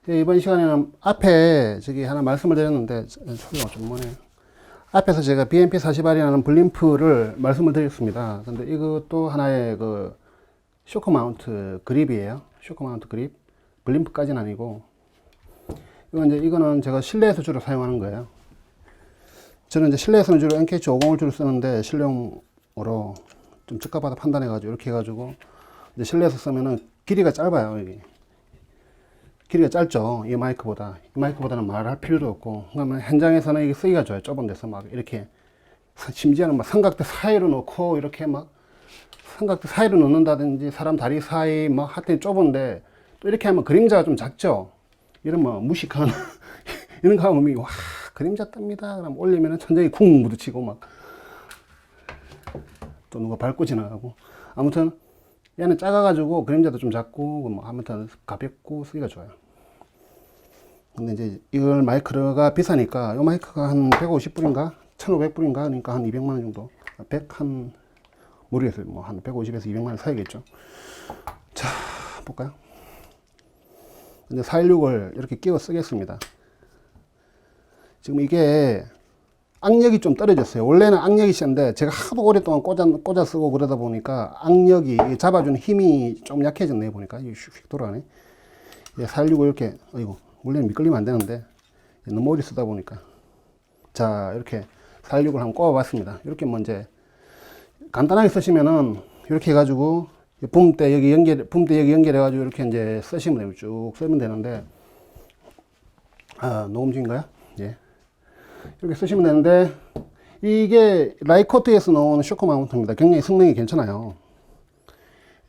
이번 시간에는 앞에 저기 하나 말씀을 드렸는데, 소리가 좀 뭐네. 앞에서 제가 BMP40R이라는 블림프를 말씀을 드렸습니다. 근데 이것도 하나의 그 쇼크 마운트 그립이에요. 쇼크 마운트 그립. 블림프까지는 아니고. 이거는 제가 실내에서 주로 사용하는 거예요. 저는 이제 실내에서는 주로 NKH50을 주로 쓰는데, 실내용으로 좀 저가받아 판단해가지고, 이렇게 해가지고, 이제 실내에서 쓰면은 길이가 짧아요, 여기. 길이가 짧죠. 이 마이크보다. 이 마이크보다는 말할 필요도 없고. 그러면 현장에서는 이게 쓰기가 좋아요. 좁은 데서 막 이렇게. 심지어는 막 삼각대 사이로 넣고, 이렇게 막 삼각대 사이로 넣는다든지, 사람 다리 사이 막 하여튼 좁은데, 또 이렇게 하면 그림자가 좀 작죠. 이러면 무식한, 이런 거 하면, 와, 그림자 뜹니다. 그럼 올리면은 천장에 쿵 부딪히고 막. 또 누가 밟고 지나가고. 아무튼, 얘는 작아가지고 그림자도 좀 작고 뭐 아무튼 가볍고 쓰기가 좋아요. 근데 이제 이걸 마이크가 비싸니까 이 마이크가 한 150불인가 1500불인가 그러니까 한 200만원 정도 100 한 모르겠어요. 뭐 한 150에서 200만원 사야겠죠. 자 볼까요. 근데 416을 이렇게 끼워 쓰겠습니다. 지금 이게 악력이 좀 떨어졌어요. 원래는 악력이 센데 제가 하도 오랫동안 꽂아 쓰고 그러다 보니까 악력이 잡아주는 힘이 좀 약해졌네 보니까. 이게 슉슉 돌아가네. 416을 이렇게, 어이구, 원래는 미끌리면 안 되는데 너무 오래 쓰다 보니까. 자, 이렇게 416을 한번 꼽아 봤습니다. 이렇게 먼저 간단하게 쓰시면은 이렇게 해가지고 붐대 여기 연결해가지고 이렇게 이제 쓰시면 돼요. 쭉 쓰면 되는데, 녹음 중인가요? 예. 이렇게 쓰시면 되는데, 이게 라이코트에서 나오는 쇼크 마운트입니다. 굉장히 성능이 괜찮아요.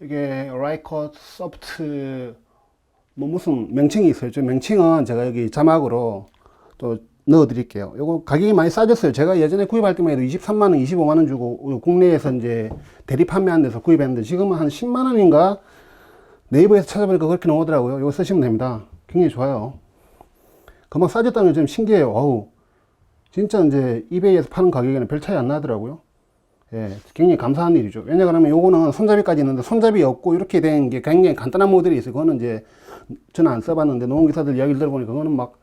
이게 라이코트 소프트 뭐 무슨 명칭이 있어요. 저 명칭은 제가 여기 자막으로 또 넣어 드릴게요. 요거 가격이 많이 싸졌어요. 제가 예전에 구입할 때만 해도 23만원 25만원 주고 국내에서 이제 대리 판매한 데서 구입했는데, 지금은 한 10만원인가 네이버에서 찾아보니까 그렇게 나오더라고요. 이거 쓰시면 됩니다. 굉장히 좋아요. 금방 싸졌다는 게 좀 신기해요. 어우, 진짜 이제 이베이에서 파는 가격에는 별 차이 안 나더라고요. 예, 굉장히 감사한 일이죠. 왜냐 그러면 요거는 손잡이까지 있는데 손잡이 없고 이렇게 된 게 굉장히 간단한 모델이 있어요. 그거는 이제 저는 안 써봤는데 농기사들 이야기를 들어보니까 그거는 막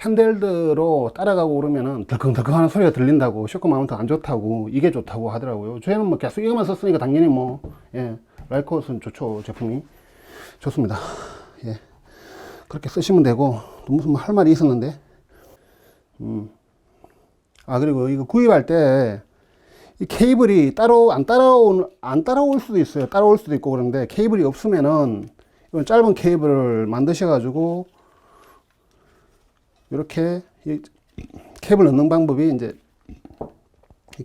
핸들드로 따라가고 그러면은 덜컹덜컹 하는 소리가 들린다고, 쇼크 마운트 안 좋다고, 이게 좋다고 하더라고요. 저희는 뭐 계속 이거만 썼으니까 당연히 뭐, 예, 라이코스는 좋죠. 제품이 좋습니다. 예, 그렇게 쓰시면 되고. 또 무슨 할 말이 있었는데, 그리고 이거 구입할 때 이 케이블이 따로 안 따라올 수도 있어요. 따라올 수도 있고. 그런데 케이블이 없으면은 이건 짧은 케이블을 만드셔가지고 이렇게 케이블 넣는 방법이 이제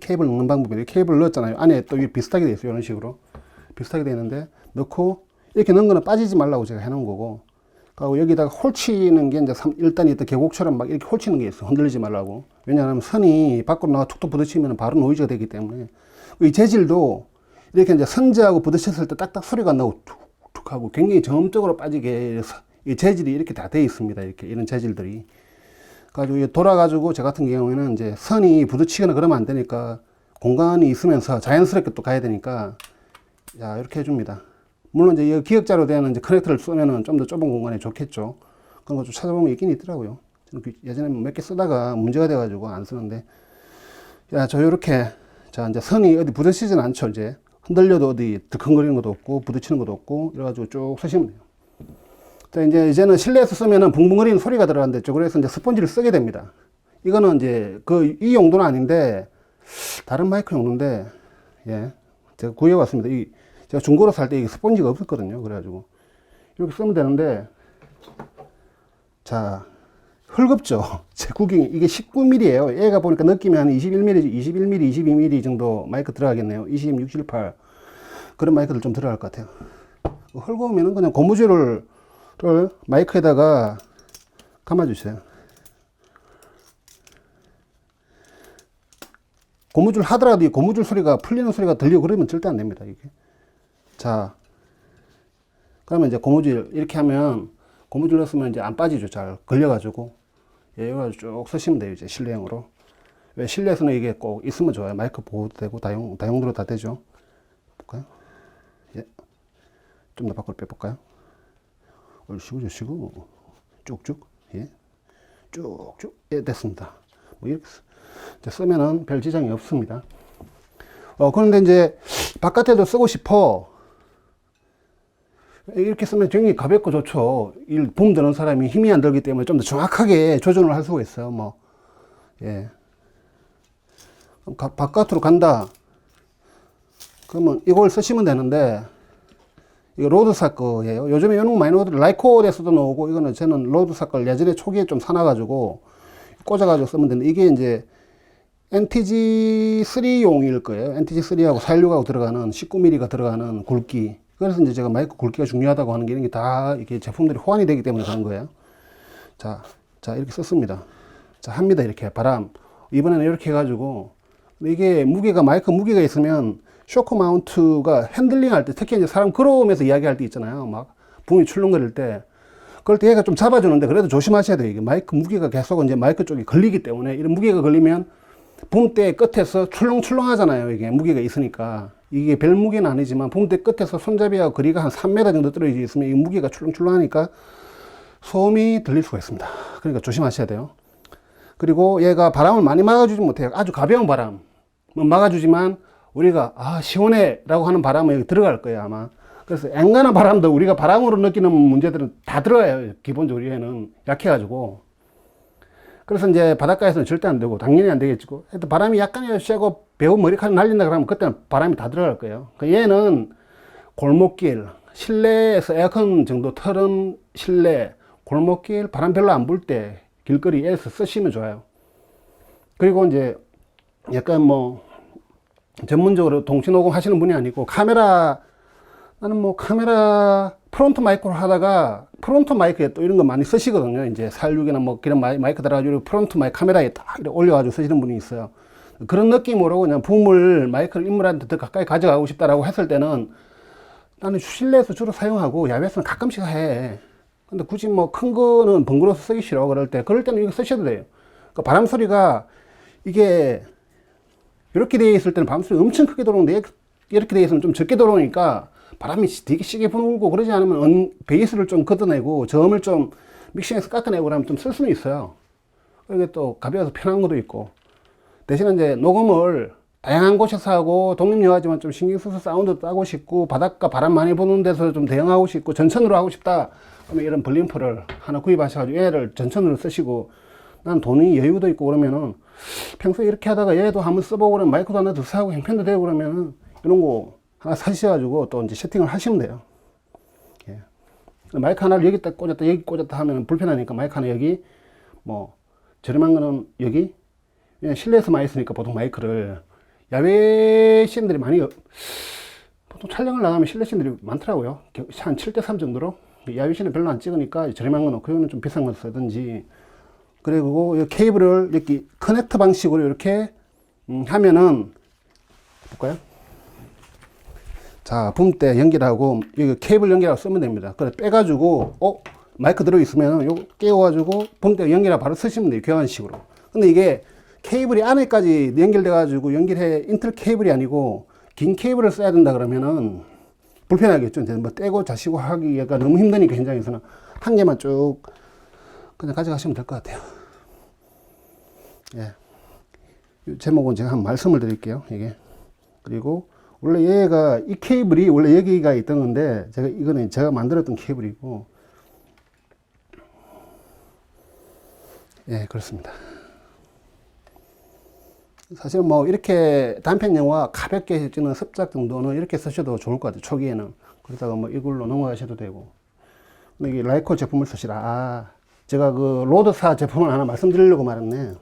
케이블 넣는 방법이, 케이블을 넣었잖아요. 안에 또 비슷하게 돼 있어요. 이런 식으로 비슷하게 돼 있는데, 넣고 이렇게 넣은 거는 빠지지 말라고 제가 해놓은 거고, 그리고 여기다가 홀치는 게 이제 일단 이때 계곡처럼 막 이렇게 홀치는 게 있어. 흔들리지 말라고. 왜냐하면 선이 밖으로 나가 툭툭 부딪히면 바로 노이즈가 되기 때문에. 이 재질도 이렇게 이제 선재하고 부딪혔을 때 딱딱 소리가 안 나고 툭툭 하고 굉장히 저음적으로 빠지게 이 재질이 이렇게 다 되어 있습니다. 이렇게 이런 재질들이. 가지고 돌아가지고 저 같은 경우에는 이제 선이 부딪히거나 그러면 안 되니까 공간이 있으면서 자연스럽게 또 가야 되니까, 자, 이렇게 해줍니다. 물론 이제 기역자로 되는 이제 커넥터를 쓰면은 좀 더 좁은 공간에 좋겠죠. 그런 거 좀 찾아보면 있긴 있더라고요. 저는 예전에 몇 개 쓰다가 문제가 돼가지고 안 쓰는데, 야, 저 요렇게, 자, 이제 선이 어디 부딪히진 않죠. 이제 흔들려도 어디 들컹거리는 것도 없고 부딪히는 것도 없고, 이래가지고 쭉 쓰시면 돼요. 자, 이제는 실내에서 쓰면은 붕붕거리는 소리가 들어간댔죠. 그래서 이제 스펀지를 쓰게 됩니다. 이거는 이제 이 용도는 아닌데 다른 마이크 용도인데, 예, 제가 구해왔습니다. 제가 중고로 살 때 이게 스펀지가 없었거든요. 그래가지고 이렇게 쓰면 되는데, 자, 헐겁죠. 제 구경이 이게 19mm예요. 얘가 보니까 느낌이 한 21mm, 22mm 정도 마이크 들어가겠네요. 20, 6, 7, 8 그런 마이크들 좀 들어갈 것 같아요. 헐거우면은 그냥 고무줄을 마이크에다가 감아주세요. 고무줄 하더라도 이 고무줄 소리가 풀리는 소리가 들리고 그러면 절대 안 됩니다. 이게. 자, 그러면 이제 고무줄 이렇게 하면, 고무줄 넣었으면 이제 안 빠지죠. 잘 걸려가지고. 예, 이거 쭉 쓰시면 돼요. 이제 실내용으로. 왜 실내에서는 이게 꼭 있으면 좋아요. 마이크 보호도 되고 다용도로 다 되죠. 볼까요? 예, 좀 더 밖으로 빼볼까요? 얼씨구 저씨구 쭉쭉. 예. 쭉쭉. 예, 됐습니다. 뭐 이렇게 쓰면은 별 지장이 없습니다. 그런데 이제 바깥에도 쓰고 싶어. 이렇게 쓰면 굉장히 가볍고 좋죠. 붐 드는 사람이 힘이 안 들기 때문에 좀 더 정확하게 조준을 할 수가 있어요. 뭐, 예. 바깥으로 간다. 그러면 이걸 쓰시면 되는데, 이거 로드사 거예요. 요즘에 이런 거 많이 나오더라고요. 라이코드에서도 나오고, 이거는 저는 로드사 걸 예전에 초기에 좀 사놔가지고, 꽂아가지고 쓰면 되는데, 이게 이제 NTG3용일 거예요. NTG3하고 416하고 들어가는 19mm가 들어가는 굵기. 그래서 이제 제가 마이크 굵기가 중요하다고 하는 게 이런 게 다 이게 제품들이 호환이 되기 때문에 그런 거예요. 자, 이렇게 썼습니다. 자, 합니다. 이렇게 바람. 이번에는 이렇게 해가지고 이게 무게가 마이크 무게가 있으면 쇼크 마운트가 핸들링 할 때 특히 이제 사람 걸어오면서 이야기할 때 있잖아요. 막 붕이 출렁거릴 때 그럴 때 얘가 좀 잡아주는데 그래도 조심하셔야 돼요. 이게 마이크 무게가 계속 이제 마이크 쪽에 걸리기 때문에 이런 무게가 걸리면 붕대 끝에서 출렁출렁 하잖아요. 이게 무게가 있으니까. 이게 별 무게는 아니지만 붕대 끝에서 손잡이하고 거리가 한 3m 정도 떨어져 있으면 이 무게가 출렁출렁 하니까 소음이 들릴 수가 있습니다. 그러니까 조심하셔야 돼요. 그리고 얘가 바람을 많이 막아주지 못해요. 아주 가벼운 바람 막아주지만 우리가 시원해 라고 하는 바람은 여기 들어갈 거예요 아마. 그래서 앵간한 바람도 우리가 바람으로 느끼는 문제들은 다 들어가요. 기본적으로 얘는 약해가지고. 그래서 이제 바닷가에서는 절대 안 되고 당연히 안 되겠고, 하여튼 바람이 약간이라도 쐬고 배우 머리카락 날린다 그러면 그때는 바람이 다 들어갈 거예요. 얘는 골목길, 실내에서 에어컨 정도 틀은 실내, 골목길, 바람 별로 안 불 때 길거리에서 쓰시면 좋아요. 그리고 이제 약간 뭐 전문적으로 동시녹음 하시는 분이 아니고 나는 뭐 카메라 프론트 마이크로 하다가 프론트 마이크에 또 이런 거 많이 쓰시거든요. 이제 416이나 뭐 그런 마이크 달아가지고 프론트 마이크 카메라에 딱 이렇게 올려가지고 쓰시는 분이 있어요. 그런 느낌으로 그냥 붐을 마이크를 인물한테 더 가까이 가져가고 싶다라고 했을 때는 나는 실내에서 주로 사용하고 야외에서는 가끔씩 해. 근데 굳이 뭐 큰 거는 번거로워서 쓰기 싫어. 그럴 때는 이거 쓰셔도 돼요. 그러니까 바람 소리가 이게 이렇게 되어 있을 때는 바람 소리 엄청 크게 들어오는데 이렇게 되어 있으면 좀 적게 들어오니까 바람이 되게 시게 불고 그러지 않으면 베이스를 좀 걷어내고 저음을 좀 믹싱해서 깎아내고 그러면 좀 쓸 수는 있어요. 이게 또 가벼워서 편한 것도 있고. 대신에 이제 녹음을 다양한 곳에서 하고 독립영화지만 좀 신경 써서 사운드 따고 싶고 바닷가 바람 많이 부는 데서 좀 대응하고 싶고 전천으로 하고 싶다 그러면 이런 볼륨프를 하나 구입하셔가지고 얘를 전천으로 쓰시고, 난 돈이 여유도 있고 그러면은 평소에 이렇게 하다가 얘도 한번 써보고 그러면 마이크도 하나 더 사고 형편도 되고 그러면은 이런 거 하나 사셔가지고 또 이제 세팅을 하시면 돼요. 예. 마이크 하나를 여기다 꽂았다 여기 꽂았다 하면 불편하니까 마이크 하나 여기, 뭐 저렴한 거는 여기. 그냥 실내에서 많이 쓰니까 보통 마이크를 야외 씬들이 많이 보통 촬영을 나가면 실내 씬들이 많더라고요. 한 7대3 정도로. 야외 씬을 별로 안 찍으니까 저렴한 거는 그거는 좀 비싼 거 쓰든지. 그리고 이 케이블을 이렇게 커넥터 방식으로 이렇게 하면은 볼까요? 자, 붐 때 연결하고 여기 케이블 연결하고 쓰면 됩니다. 그래 빼가지고 마이크 들어있으면 요거 끼워가지고 붐 때 연결하고 바로 쓰시면 돼요. 교환식으로. 근데 이게 케이블이 안에까지 연결돼 가지고 인टर 케이블이 아니고 긴 케이블을 써야 된다 그러면은 불편하겠죠. 이제 뭐 떼고 자시고 하기가 너무 힘드니까 현장에서는 한 개만 쭉 그냥 가져가시면 될 것 같아요. 예. 이 제목은 제가 한 말씀을 드릴게요. 이게. 그리고 원래 얘가 이 케이블이 원래 여기가 있던 건데 이거는 제가 만들었던 케이블이고, 예, 그렇습니다. 사실 뭐 이렇게 단편 영화 가볍게 찍는 습작 정도는 이렇게 쓰셔도 좋을 것 같아요. 초기에는. 그러다가 뭐 이걸로 넘어가셔도 되고. 근데 이게 라이코 제품을 쓰시라. 제가 그 로드사 제품을 하나 말씀드리려고 말했네.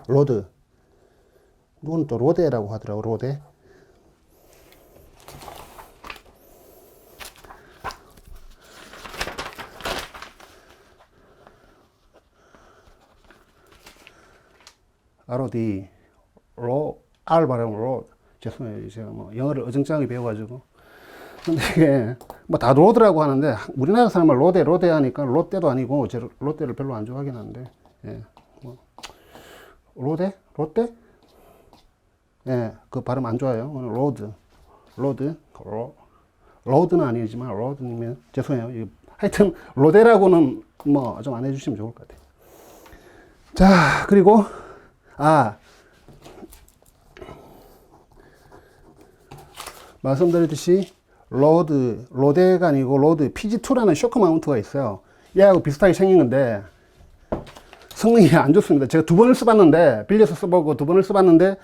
로드. 누구는 또 로데라고 하더라고. 로데. ROD. R 발음으로. 죄송해요. 제가 뭐 영어를 어정쩡하게 배워가지고. 근데 이게 뭐 다 로드라고 하는데 우리나라 사람은 로데 하니까 롯데도 아니고 제 롯데를 별로 안 좋아하긴 하는데, 예, 뭐 롯데 예, 그 발음 안 좋아요. 로드는 아니지만 로드면 죄송해요. 하여튼 로데라고는 뭐 좀 안 해주시면 좋을 것 같아요. 자, 그리고 말씀드렸듯이 로데가 아니고 로드 PG2라는 쇼크 마운트가 있어요. 얘하고 비슷하게 생긴 건데 성능이 안 좋습니다. 제가 2번을 써봤는데, 빌려서 써보고 2번을 써봤는데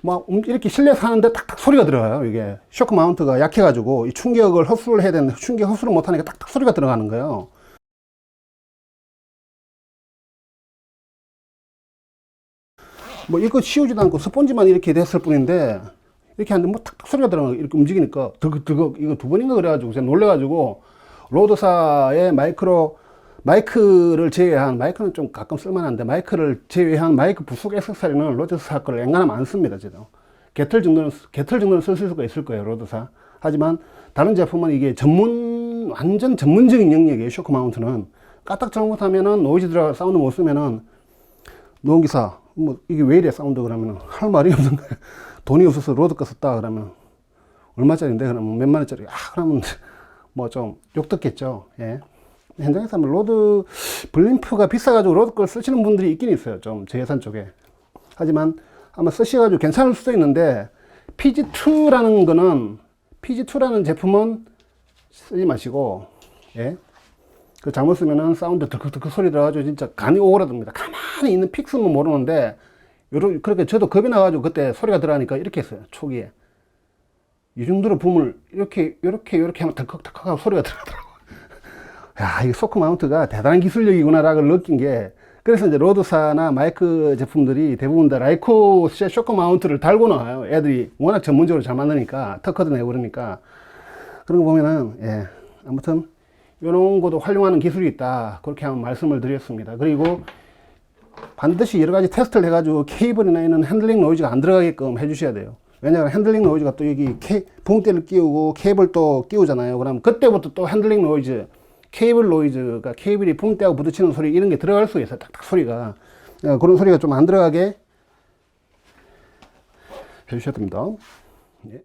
막 이렇게 실내에서 하는데 탁탁 소리가 들어가요. 이게 쇼크 마운트가 약해가지고 이 충격을 흡수를 해야 되는데 충격 흡수를 못하니까 딱딱 소리가 들어가는 거예요. 뭐 이거 씌우지도 않고 스폰지만 이렇게 됐을 뿐인데 이렇게 하는데 뭐 탁탁 소리가 들어가고 이렇게 움직이니까 드그 이거 2번인가 그래가지고 제가 놀래가지고 로드사의 마이크를 제외한, 마이크는 좀 가끔 쓸만한데 마이크를 제외한 마이크 부속 액세서리는 로드사 거를 웬간하면 안 씁니다. 제가 개털 정도는 쓸 수가 있을 거예요, 로드사. 하지만 다른 제품은 이게 완전 전문적인 영역이에요. 쇼크 마운트는 까딱 잘못하면은 노이즈 들어가 사운드 못 쓰면은 노기사 뭐 이게 왜 이래 사운드 그러면은 할 말이 없는 거예요. 돈이 없어서 로드 거 썼다 그러면 얼마짜리인데 그러면 몇만 원짜리 그러면 뭐 좀 욕 듣겠죠. 예. 현장에서 하면 로드 블림프가 비싸가지고 로드 걸 쓰시는 분들이 있긴 있어요. 좀 제 예산 쪽에. 하지만 아마 쓰셔가지고 괜찮을 수도 있는데 PG2라는 제품은 쓰지 마시고, 예. 그 잘못 쓰면은 사운드 덜컥덜컥 소리 들어가지고 진짜 간이 오그라듭니다. 가만히 있는 픽스는 모르는데 그렇게 저도 겁이 나가지고 그때 소리가 들어가니까 이렇게 했어요. 초기에 이 정도로 붐을 이렇게 하면 덜컥덜컥 하고 소리가 들어가더라고요. 야, 이 쇼크 마운트가 대단한 기술력이구나라고 느낀 게, 그래서 이제 로드사나 마이크 제품들이 대부분 다 라이코스의 쇼크 마운트를 달고 나와요. 애들이 워낙 전문적으로 잘 만드니까, 터커도 내고 그러니까. 그런 거 보면은, 예. 아무튼, 이런 것도 활용하는 기술이 있다. 그렇게 한번 말씀을 드렸습니다. 그리고 반드시 여러 가지 테스트를 해가지고 케이블이나 이런 핸들링 노이즈가 안 들어가게끔 해주셔야 돼요. 왜냐하면 핸들링 노이즈가 또 여기 붕대를 끼우고 케이블 또 끼우잖아요. 그러면 그때부터 또 핸들링 노이즈, 케이블 노이즈가 케이블이 붕대하고 부딪히는 소리 이런 게 들어갈 수 있어요. 딱딱 소리가. 그런 소리가 좀 안 들어가게 해주셔야 됩니다. 예.